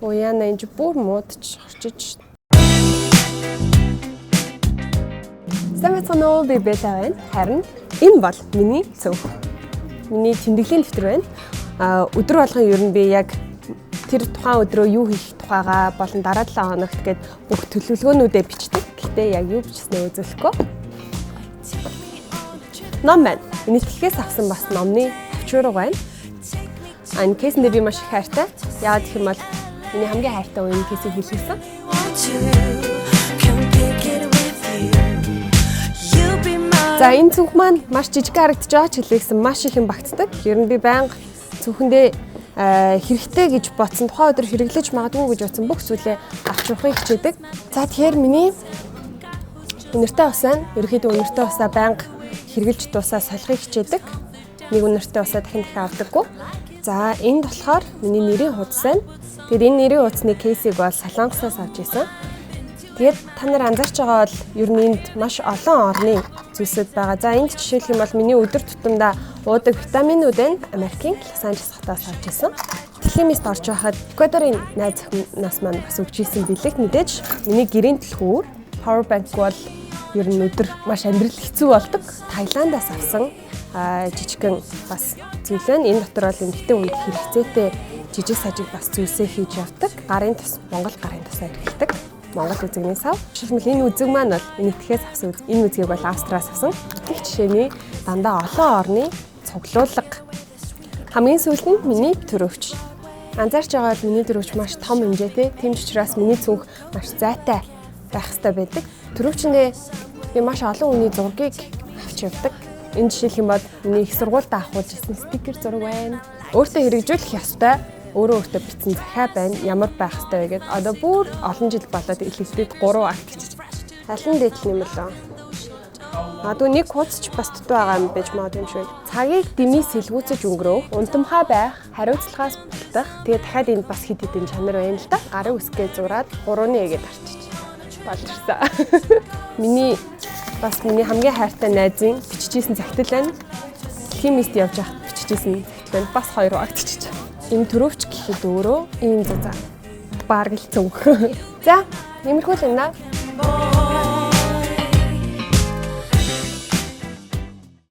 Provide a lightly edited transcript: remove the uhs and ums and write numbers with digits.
Уяна энэ бүр муудчих орчиж. Самцгано би бэлээ байна. Харин энэ бол миний цөөх. Миний тэмдэглэлийн дэвтэр байна. Өдөр болгон ер нь би яг тэр тухайн өдрөө юу хийх тухайгаа болон дараа 7 хоногт гээд бүх төлөвлөгөөнүүдээ бичдэг. Гэхдээ яг юу бичснээ үзүүлэхгүй. Ном байна. Миний тэлхээс авсан бас номны авчурга байна. Энэ кейсэндээ би маш их хайртай. Яагаад гэх юм бол миний хамгийн хайртай үеийн кейсийг хэлсэн. За энэ цүнх маань маш жижиг харагдаж байгаа ч хэлээсэн маш их юм багтдаг. Ер нь би байнга цүнхэндээ хэрэгтэй гэж бодсон тухайн өдөр хэрэглэж магадгүй гэж бодсон бүх зүйлээ авч явахыг хичээдэг. За тэгэхээр миний үнэртэй усаа ерөөхдөө үнэртэй усаа байнга хэрэглэж дуусаа солихыг хичээдэг. Нэг үнэртэй усаа дахин авдаггүй. За энд болохоор миний нэрийн хуудас байна. Тэгээд энэ нэрийн хуудасны кейсийг бол Солонгосоос авч ирсэн. Тэгээд та нар анзаарч байгаа бол ер нь энд маш олон орны зүйлсүүд байгаа. За энд жишээлх юм бол миний өдөр тутамдаа уудаг витаминууд байна. Америкийн Лос Анжелес хотоос авч ирсэн. Дэлхиймэст орж байхад Эквадорын найз охиноос маань бас өгч ирсэн бэлэг. Мэдээж миний гэрийн түлхүүр power bank бол ер нь өдөр маш амьдрал хэцүү болдог. Таиландаас авсан жижигхэн бас зүйл байна. Энэ дотор бол эмэгтэй хүнд хэрэгцээтэй жижиг сажиг бас зүйлсээ хийж явдаг. Гарын тус Монгол гарын тусаар хэрэглэдэг. Монгол үзэгний сав. Жишээлбэл энэ үзэг маань бол энэтхээс авсан энэ үзгийг бол Австриас авсан. Их жишээний дандаа олон орны цуглуулга. Хамгийн сүүлд нь миний төрөвч. Анзаарч байгаа бол миний төрөвч маш том хэмжээтэй. Тийм ч учраас миний цүнх маш зайтай байх хэрэгтэй байдаг. Төрөвчөндөө би маш олон хүний зургийг авч явдаг. Энэ жишээлх юм бол миний их сургуультай авахулж ирсэн стикер зураг байна. Өөртөө хэрэгжүүлэх ёстой. Өөртөө бичсэн захиа байна. Ямар байх ёстой вэ гэдээ одоо бүр олон жил болоод илэрхийлээд 3 акт бичиж. Алин дээд нэмэлээ. Магадгүй нэг хуудасч бас дутуу байгаа юм байж магадгүй юм шиг. Цагийг дэмий сэлгүүцэж өнгөрөөх, унтамхай байх, хариуцлагаас бултах. Тэгээ дахиад энд бас хэд хэдэн чанар байна л да. Гарын үсгээ зураад 3-ны эгээд арчиж болж ирсэн. Миний хамгийн хайртай найзын бичижсэн захидал байна. Химист явж байхад бичижсэн захидал байна. Бас 2 акт бичиж. Энэ төрөвч гэхэд өөрөө ийм зузаа. Бараг л цөөх. За, иймэрхүү л байна.